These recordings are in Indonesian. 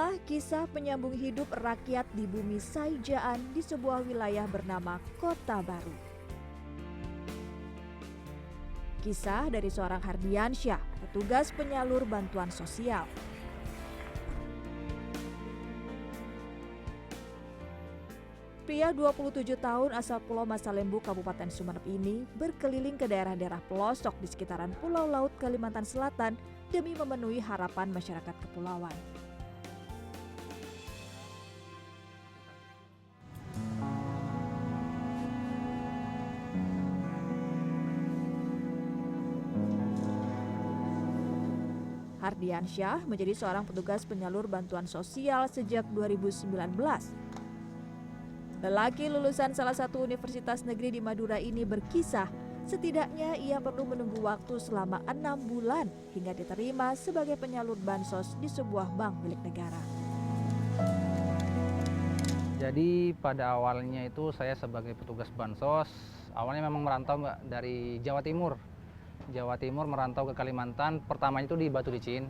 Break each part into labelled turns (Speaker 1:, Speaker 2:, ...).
Speaker 1: Inilah kisah penyambung hidup rakyat di bumi Saijaan di sebuah wilayah bernama Kota Baru. Kisah dari seorang Hardiansyah, petugas penyalur bantuan sosial. Pria 27 tahun asal Pulau Masalembu, Kabupaten Sumeneb ini berkeliling ke daerah-daerah pelosok di sekitaran Pulau Laut Kalimantan Selatan demi memenuhi harapan masyarakat kepulauan. Hardiansyah menjadi seorang petugas penyalur bantuan sosial sejak 2019. Lelaki lulusan salah satu universitas negeri di Madura ini berkisah, setidaknya ia perlu menunggu waktu selama 6 bulan hingga diterima sebagai penyalur bansos di sebuah bank milik negara.
Speaker 2: Jadi pada awalnya itu saya sebagai petugas bansos, awalnya memang merantau dari Jawa Timur. Jawa Timur merantau ke Kalimantan, pertamanya itu di Batu Licin.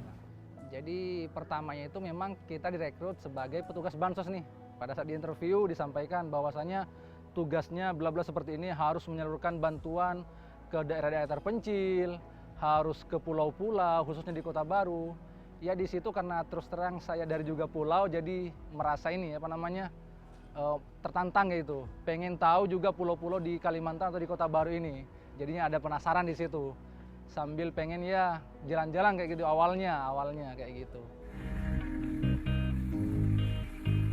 Speaker 2: Jadi pertamanya itu memang kita direkrut sebagai petugas bansos nih. Pada saat di interview disampaikan bahwasanya tugasnya bla bla seperti ini, harus menyalurkan bantuan ke daerah-daerah terpencil, harus ke pulau-pulau, khususnya di Kota Baru. Ya di situ karena terus terang saya dari juga pulau, jadi merasa ini tertantang gitu. Pengen tahu juga pulau-pulau di Kalimantan atau di Kota Baru ini. Jadinya ada penasaran di situ. Sambil pengen ya jalan-jalan kayak gitu awalnya kayak gitu.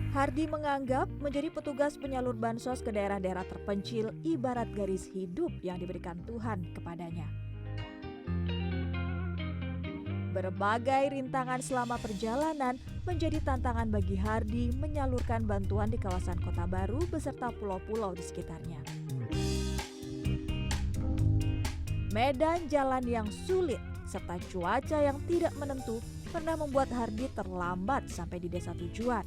Speaker 1: Hardi menganggap menjadi petugas penyalur bansos ke daerah-daerah terpencil ibarat garis hidup yang diberikan Tuhan kepadanya. Berbagai rintangan selama perjalanan menjadi tantangan bagi Hardi menyalurkan bantuan di kawasan Kota Baru beserta pulau-pulau di sekitarnya. Medan jalan yang sulit serta cuaca yang tidak menentu pernah membuat Hardi terlambat sampai di desa tujuan.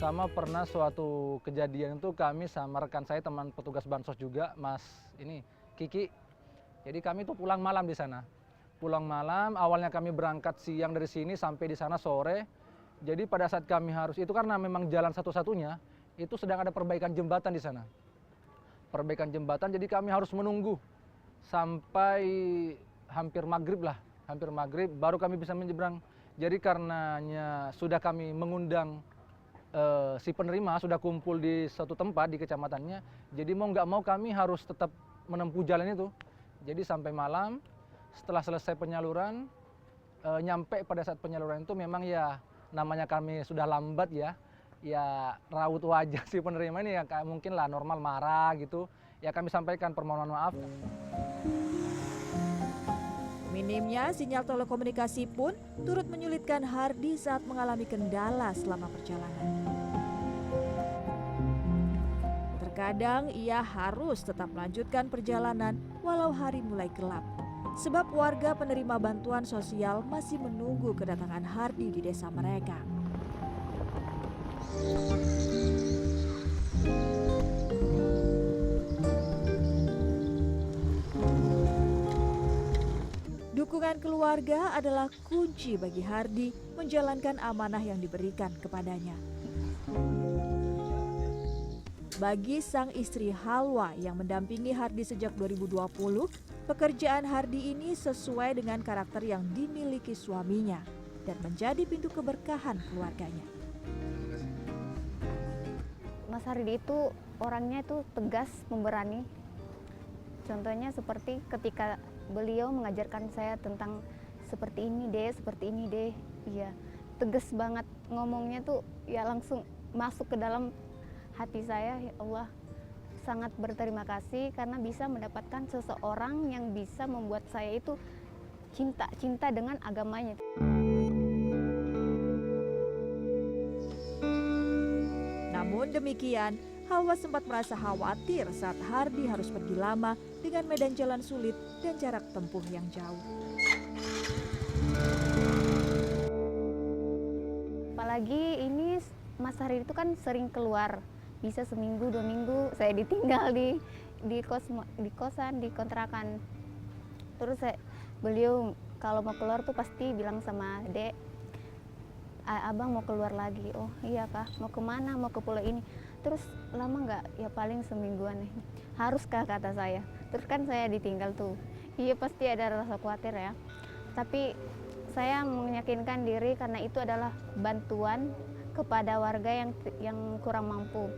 Speaker 2: Sama pernah suatu kejadian itu kami sama rekan saya, teman petugas bansos juga, Mas Kiki. Jadi kami tuh pulang malam di sana. Pulang malam, awalnya kami berangkat siang dari sini sampai di sana sore. Jadi pada saat kami harus, itu karena memang jalan satu-satunya, itu sedang ada perbaikan jembatan di sana. Perbaikan jembatan, jadi kami harus menunggu sampai hampir maghrib baru kami bisa menyeberang. Jadi karenanya sudah kami mengundang si penerima, sudah kumpul di suatu tempat di kecamatannya, jadi mau nggak mau kami harus tetap menempuh jalan itu. Jadi sampai malam setelah selesai penyaluran, nyampe pada saat penyaluran itu memang ya namanya kami sudah lambat ya raut wajah si penerima ini ya mungkin lah normal marah gitu. Ya kami sampaikan permohonan maaf.
Speaker 1: Minimnya sinyal telekomunikasi pun turut menyulitkan Hardi saat mengalami kendala selama perjalanan. Terkadang ia harus tetap melanjutkan perjalanan walau hari mulai gelap. Sebab warga penerima bantuan sosial masih menunggu kedatangan Hardi di desa mereka. Dukungan keluarga adalah kunci bagi Hardi menjalankan amanah yang diberikan kepadanya. Bagi sang istri Halwa yang mendampingi Hardi sejak 2020, pekerjaan Hardi ini sesuai dengan karakter yang dimiliki suaminya dan menjadi pintu keberkahan keluarganya.
Speaker 3: Mas Hardi itu orangnya itu tegas, pemberani. Contohnya seperti ketika beliau mengajarkan saya tentang seperti ini deh, iya tegas banget ngomongnya tuh ya langsung masuk ke dalam hati saya. Ya Allah, sangat berterima kasih karena bisa mendapatkan seseorang yang bisa membuat saya itu cinta dengan agamanya.
Speaker 1: Namun demikian, Hawa sempat merasa khawatir saat Hardi harus pergi lama dengan medan jalan sulit dan jarak tempuh yang jauh.
Speaker 3: Apalagi ini Mas Hardi itu kan sering keluar, bisa seminggu 2 minggu saya ditinggal di kosan, di kontrakan. Terus beliau kalau mau keluar tuh pasti bilang sama Dek, abang mau keluar lagi. Oh iya kak, mau kemana? Mau ke pulau ini. Terus lama nggak? Ya paling semingguan nih. Harus kak, kata saya. Terus kan saya ditinggal tuh. Iya pasti ada rasa khawatir ya. Tapi saya meyakinkan diri karena itu adalah bantuan kepada warga yang kurang mampu.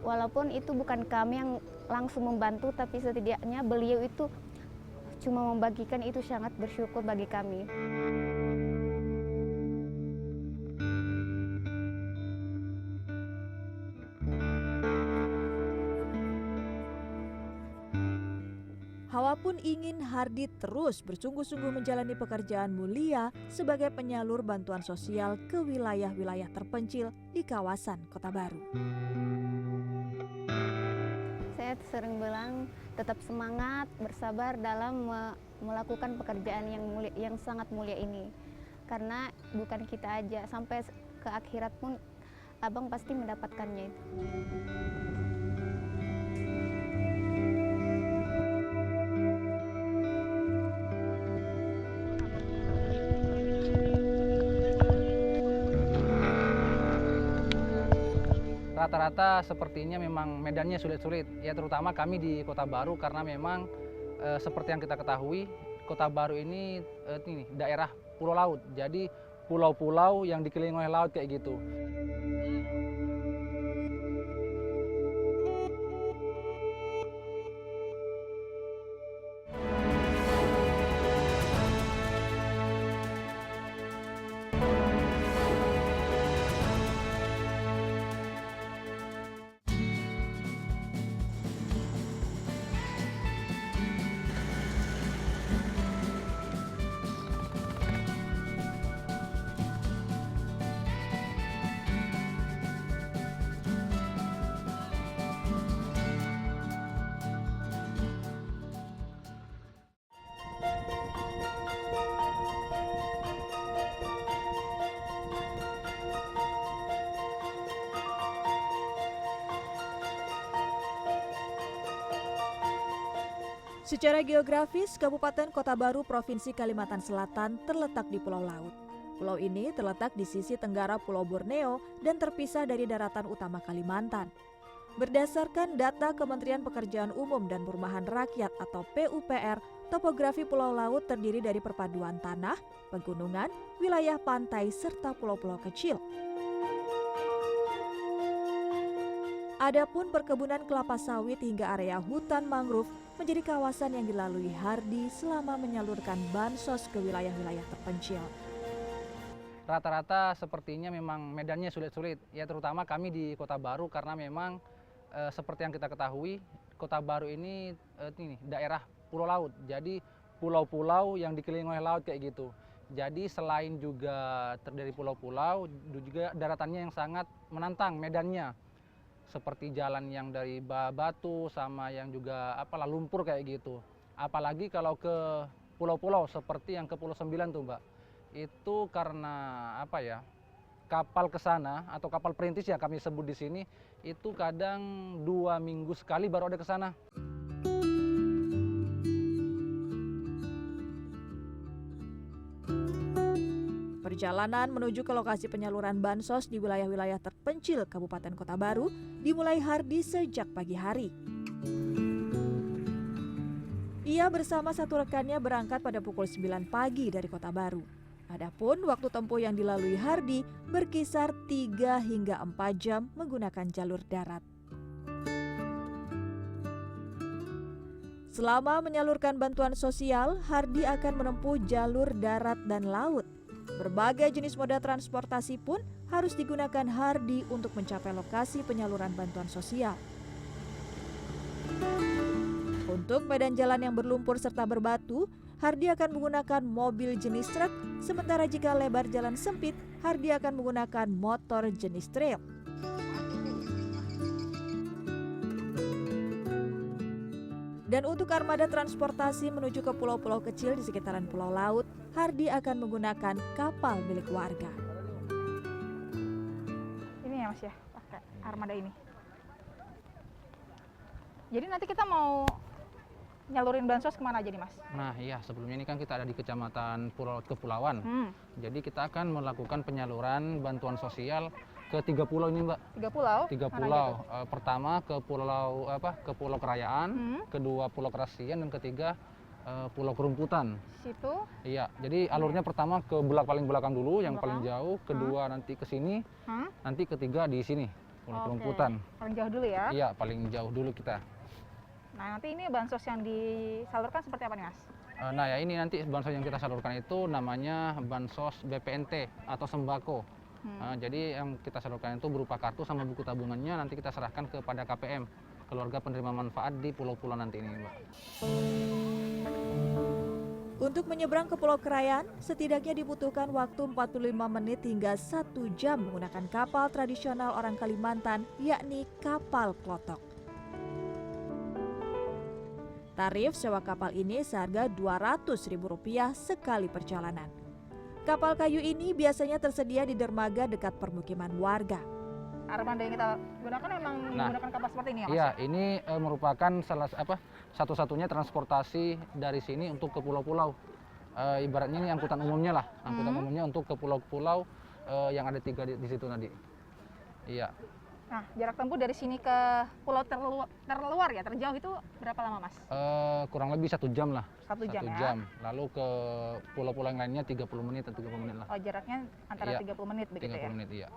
Speaker 3: Walaupun itu bukan kami yang langsung membantu, tapi setidaknya beliau itu cuma membagikan, itu sangat bersyukur bagi kami.
Speaker 1: Hawa pun ingin Hardi terus bersungguh-sungguh menjalani pekerjaan mulia sebagai penyalur bantuan sosial ke wilayah-wilayah terpencil di kawasan Kota Baru.
Speaker 3: Saya sering bilang tetap semangat, bersabar dalam melakukan pekerjaan yang sangat mulia ini. Karena bukan kita aja, sampai ke akhirat pun abang pasti mendapatkannya itu.
Speaker 2: Rata-rata sepertinya memang medannya sulit-sulit, ya terutama kami di Kota Baru karena memang seperti yang kita ketahui, Kota Baru ini daerah pulau laut, jadi pulau-pulau yang dikelilingi oleh laut kayak gitu.
Speaker 1: Secara geografis, Kabupaten Kota Baru Provinsi Kalimantan Selatan terletak di pulau laut. Pulau ini terletak di sisi tenggara Pulau Borneo dan terpisah dari daratan utama Kalimantan. Berdasarkan data Kementerian Pekerjaan Umum dan Perumahan Rakyat atau PUPR, topografi pulau laut terdiri dari perpaduan tanah, pegunungan, wilayah pantai, serta pulau-pulau kecil. Adapun perkebunan kelapa sawit hingga area hutan mangrove menjadi kawasan yang dilalui Hardi selama menyalurkan bansos ke wilayah-wilayah terpencil.
Speaker 2: Rata-rata sepertinya memang medannya sulit-sulit, ya terutama kami di Kota Baru karena memang seperti yang kita ketahui, Kota Baru ini daerah pulau laut, jadi pulau-pulau yang dikelilingi oleh laut kayak gitu. Jadi selain juga terdiri pulau-pulau, juga daratannya yang sangat menantang medannya. Seperti jalan yang dari batu sama yang juga lumpur kayak gitu. Apalagi kalau ke pulau-pulau seperti yang ke Pulau Sembilan tuh Mbak. Itu karena kapal ke sana atau kapal perintis yang kami sebut di sini itu kadang 2 minggu sekali baru ada ke sana.
Speaker 1: Perjalanan menuju ke lokasi penyaluran bansos di wilayah-wilayah terpencil Kabupaten Kota Baru dimulai Hardi sejak pagi hari. Ia bersama satu rekannya berangkat pada pukul 9 pagi dari Kota Baru. Adapun waktu tempuh yang dilalui Hardi berkisar 3 hingga 4 jam menggunakan jalur darat. Selama menyalurkan bantuan sosial, Hardi akan menempuh jalur darat dan laut. Berbagai jenis moda transportasi pun harus digunakan Hardi untuk mencapai lokasi penyaluran bantuan sosial. Untuk medan jalan yang berlumpur serta berbatu, Hardi akan menggunakan mobil jenis truk, sementara jika lebar jalan sempit, Hardi akan menggunakan motor jenis trail. Dan untuk armada transportasi menuju ke pulau-pulau kecil di sekitaran pulau laut, Hardi akan menggunakan kapal milik warga.
Speaker 4: Ini ya Mas ya, pakai armada ini. Jadi nanti kita mau nyalurin bansos kemana aja nih Mas?
Speaker 2: Nah iya, sebelumnya ini kan kita ada di Kecamatan Kepulauan.
Speaker 4: Hmm,
Speaker 2: Jadi kita akan melakukan penyaluran bantuan sosial ke 3 pulau ini, Mbak.
Speaker 4: 3 pulau?
Speaker 2: 3
Speaker 4: Mana aja
Speaker 2: pulau.
Speaker 4: tuh?
Speaker 2: Pertama ke Pulau Kerayaan,
Speaker 4: Hmm,
Speaker 2: kedua Pulau Kerasian, dan ketiga Pulau Kerumputan.
Speaker 4: situ.
Speaker 2: Iya, jadi alurnya pertama ke paling belakang dulu, yang paling
Speaker 4: Belakang.
Speaker 2: jauh, kedua nanti ke sini,
Speaker 4: Hmm?
Speaker 2: nanti ketiga di sini, Pulau
Speaker 4: Oke.
Speaker 2: Kerumputan.
Speaker 4: Paling jauh dulu ya.
Speaker 2: Iya, paling jauh dulu kita.
Speaker 4: Nah, nanti ini bansos yang disalurkan seperti apa nih Mas?
Speaker 2: Nah ya ini nanti bansos yang kita salurkan itu namanya bansos BPNT atau sembako. Jadi yang kita salurkan itu berupa kartu sama buku tabungannya, nanti kita serahkan kepada KPM, keluarga penerima manfaat di pulau-pulau nanti ini, Mbak.
Speaker 1: Untuk menyeberang ke Pulau Krayan, setidaknya dibutuhkan waktu 45 menit hingga 1 jam menggunakan kapal tradisional orang Kalimantan, yakni kapal klotok. Tarif sewa kapal ini seharga Rp200.000 sekali perjalanan. Kapal kayu ini biasanya tersedia di dermaga dekat permukiman warga.
Speaker 4: Armada yang kita gunakan memang menggunakan kapal seperti ini ya Mas?
Speaker 2: Iya, ini merupakan satu-satunya transportasi dari sini untuk ke pulau-pulau. Ibaratnya ini angkutan umumnya lah, angkutan umumnya untuk ke pulau-pulau yang ada 3 di situ tadi. Iya.
Speaker 4: Nah, jarak tempuh dari sini ke pulau terluar ya, terjauh itu berapa lama Mas?
Speaker 2: Kurang lebih 1 jam lah.
Speaker 4: 1 jam
Speaker 2: 1
Speaker 4: ya?
Speaker 2: jam. Lalu ke pulau-pulau yang lainnya 30 menit atau 30 menit lah.
Speaker 4: Oh, jaraknya antara
Speaker 2: Iya,
Speaker 4: 30 menit begitu
Speaker 2: 30
Speaker 4: ya?
Speaker 2: menit, iya.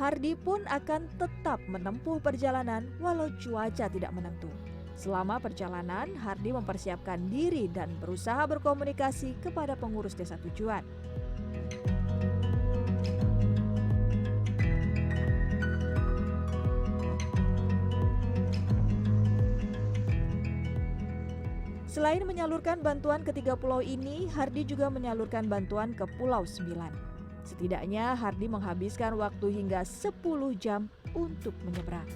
Speaker 1: Hardi pun akan tetap menempuh perjalanan walau cuaca tidak menentu. Selama perjalanan, Hardi mempersiapkan diri dan berusaha berkomunikasi kepada pengurus desa tujuan. Selain menyalurkan bantuan ke 3 pulau ini, Hardi juga menyalurkan bantuan ke Pulau 9. Setidaknya Hardi menghabiskan waktu hingga 10 jam untuk menyeberang.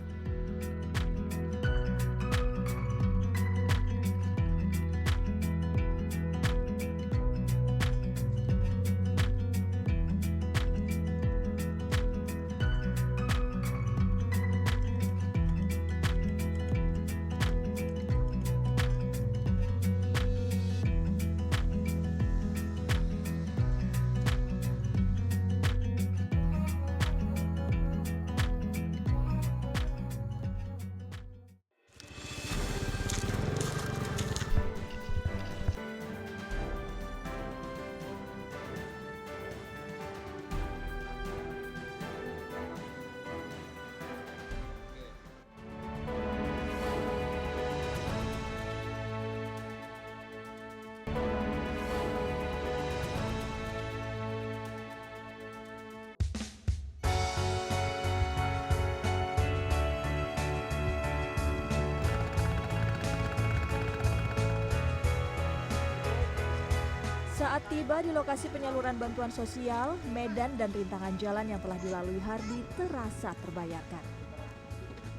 Speaker 1: Saat tiba di lokasi penyaluran bantuan sosial, medan dan rintangan jalan yang telah dilalui Hardi terasa terbayarkan.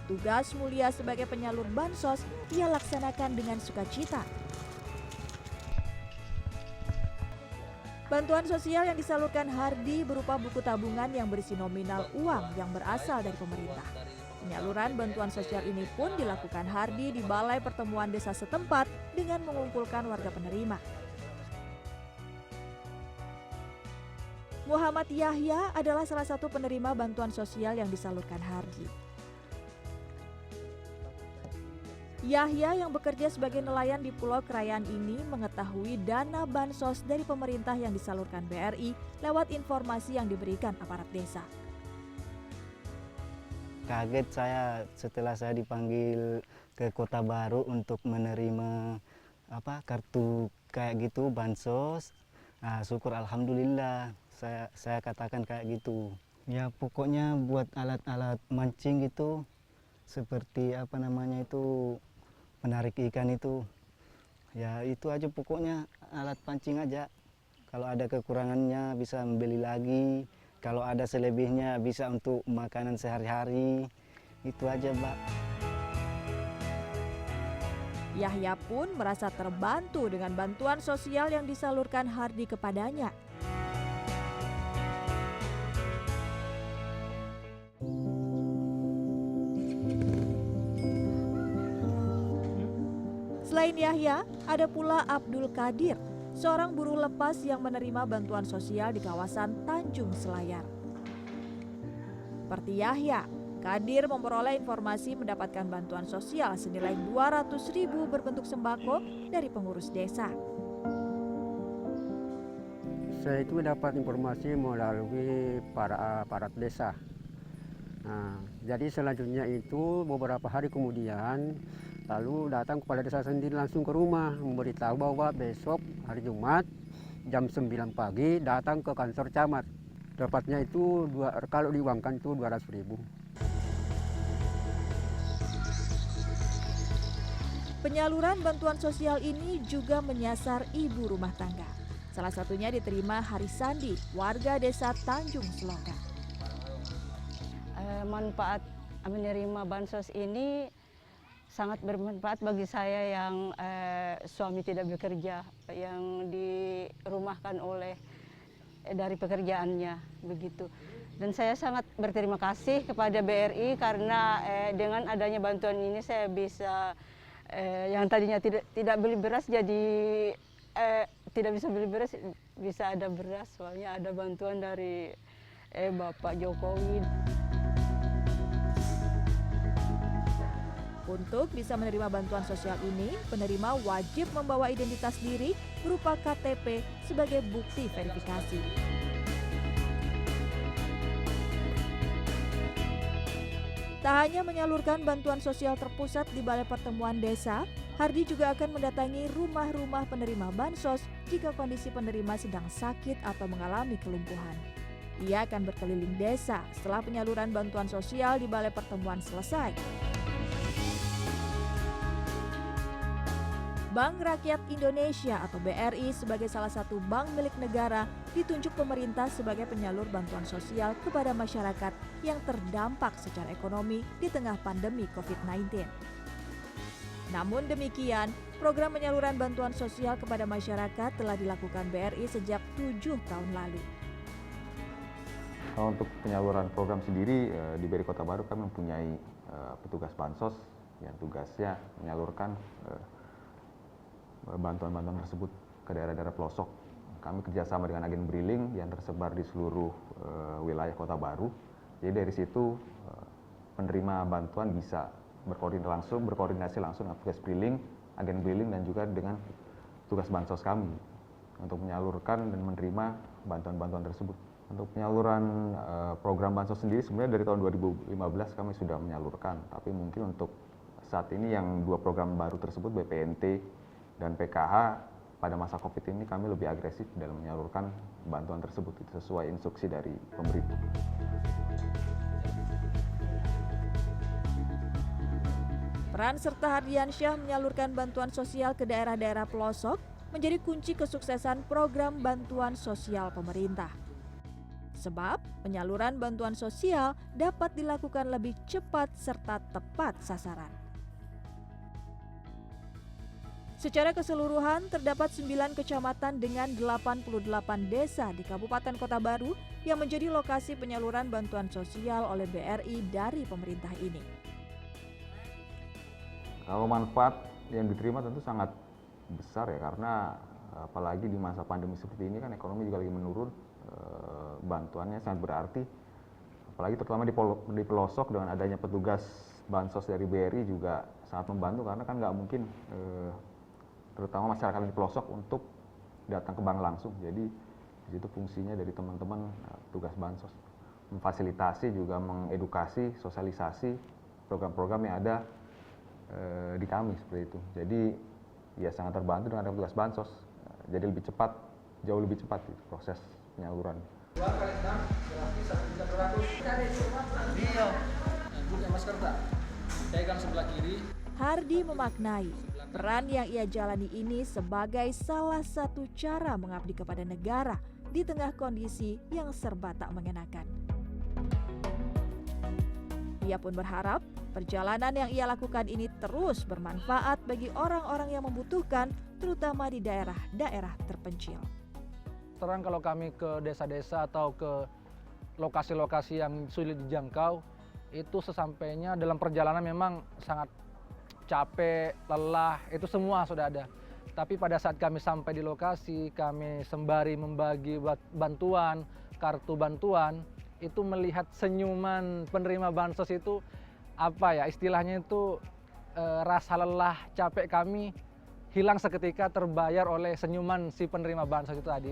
Speaker 1: Tugas mulia sebagai penyalur bansos ia laksanakan dengan sukacita. Bantuan sosial yang disalurkan Hardi berupa buku tabungan yang berisi nominal uang yang berasal dari pemerintah. Penyaluran bantuan sosial ini pun dilakukan Hardi di balai pertemuan desa setempat dengan mengumpulkan warga penerima. Muhammad Yahya adalah salah satu penerima bantuan sosial yang disalurkan Hardi. Yahya yang bekerja sebagai nelayan di Pulau Krayan ini mengetahui dana bansos dari pemerintah yang disalurkan BRI lewat informasi yang diberikan aparat desa.
Speaker 5: Kaget saya setelah saya dipanggil ke Kota Baru untuk menerima kartu kayak gitu bansos. Nah, syukur alhamdulillah saya katakan kayak gitu. Ya pokoknya buat alat-alat mancing gitu seperti menarik ikan itu. Ya itu aja pokoknya alat pancing aja. Kalau ada kekurangannya bisa membeli lagi Kalau ada selebihnya bisa untuk makanan sehari-hari. Itu aja, Mbak.
Speaker 1: Yahya pun merasa terbantu dengan bantuan sosial yang disalurkan Hardi kepadanya. Selain Yahya, ada pula Abdul Qadir, seorang buruh lepas yang menerima bantuan sosial di kawasan Tanjung Selayar. Seperti Yahya, Qadir memperoleh informasi mendapatkan bantuan sosial senilai 200.000 berbentuk sembako dari pengurus desa.
Speaker 6: Saya itu dapat informasi melalui para aparat desa. Nah, jadi selanjutnya itu beberapa hari kemudian lalu datang kepala desa sendiri langsung ke rumah memberitahu bahwa besok hari Jumat jam 9 pagi datang ke kantor camat. Dapatnya itu kalau diuangkan itu 200.000.
Speaker 1: Penyaluran bantuan sosial ini juga menyasar ibu rumah tangga. Salah satunya diterima Harisandi, warga desa Tanjung Selokan.
Speaker 7: Manfaat menerima bansos ini sangat bermanfaat bagi saya yang suami tidak bekerja, yang dirumahkan dari pekerjaannya begitu. Dan saya sangat berterima kasih kepada BRI karena dengan adanya bantuan ini saya bisa yang tadinya tidak beli beras jadi tidak bisa beli beras, bisa ada beras soalnya ada bantuan dari Bapak Jokowi.
Speaker 1: Untuk bisa menerima bantuan sosial ini, penerima wajib membawa identitas diri berupa KTP sebagai bukti verifikasi. Tak hanya menyalurkan bantuan sosial terpusat di Balai Pertemuan Desa, Hardi juga akan mendatangi rumah-rumah penerima bansos jika kondisi penerima sedang sakit atau mengalami kelumpuhan. Ia akan berkeliling desa setelah penyaluran bantuan sosial di Balai Pertemuan selesai. Bank Rakyat Indonesia atau BRI sebagai salah satu bank milik negara ditunjuk pemerintah sebagai penyalur bantuan sosial kepada masyarakat yang terdampak secara ekonomi di tengah pandemi COVID-19. Namun demikian, program penyaluran bantuan sosial kepada masyarakat telah dilakukan BRI sejak 7 tahun lalu.
Speaker 8: Untuk penyaluran program sendiri di BRI Kota Baru kami mempunyai petugas bansos yang tugasnya menyalurkan bantuan-bantuan tersebut ke daerah-daerah pelosok. Kami kerjasama dengan agen Briling yang tersebar di seluruh wilayah Kota Baru. Jadi dari situ penerima bantuan bisa berkoordinasi langsung dengan tugas Briling, agen Briling dan juga dengan tugas bansos kami untuk menyalurkan dan menerima bantuan-bantuan tersebut. Untuk penyaluran program bansos sendiri sebenarnya dari tahun 2015 kami sudah menyalurkan, tapi mungkin untuk saat ini yang 2 program baru tersebut BPNT dan PKH pada masa COVID ini kami lebih agresif dalam menyalurkan bantuan tersebut sesuai instruksi dari pemerintah.
Speaker 1: Peran serta Hardiansyah menyalurkan bantuan sosial ke daerah-daerah pelosok menjadi kunci kesuksesan program bantuan sosial pemerintah. Sebab penyaluran bantuan sosial dapat dilakukan lebih cepat serta tepat sasaran. Secara keseluruhan, terdapat 9 kecamatan dengan 88 desa di Kabupaten Kota Baru yang menjadi lokasi penyaluran bantuan sosial oleh BRI dari pemerintah ini.
Speaker 8: Kalau manfaat yang diterima tentu sangat besar ya, karena apalagi di masa pandemi seperti ini kan ekonomi juga lagi menurun, bantuannya sangat berarti. Apalagi terutama di pelosok dengan adanya petugas bansos dari BRI juga sangat membantu karena kan nggak mungkin terutama masyarakat di pelosok untuk datang ke bank langsung. Jadi di situ fungsinya dari teman-teman tugas bansos memfasilitasi juga mengedukasi, sosialisasi program-program yang ada di kami seperti itu. Jadi ya sangat terbantu dengan ada tugas bansos. Jadi lebih cepat, jauh lebih cepat gitu, proses penyaluran.
Speaker 1: Hardi memaknai peran yang ia jalani ini sebagai salah satu cara mengabdi kepada negara di tengah kondisi yang serba tak mengenakan. Ia pun berharap perjalanan yang ia lakukan ini terus bermanfaat bagi orang-orang yang membutuhkan, terutama di daerah-daerah terpencil.
Speaker 2: Terang kalau kami ke desa-desa atau ke lokasi-lokasi yang sulit dijangkau, itu sesampainya dalam perjalanan memang sangat capek, lelah, itu semua sudah ada. Tapi pada saat kami sampai di lokasi, kami sembari membagi bantuan, kartu bantuan, itu melihat senyuman penerima bansos itu, apa ya istilahnya itu, rasa lelah, capek kami hilang seketika terbayar oleh senyuman si penerima bansos itu tadi.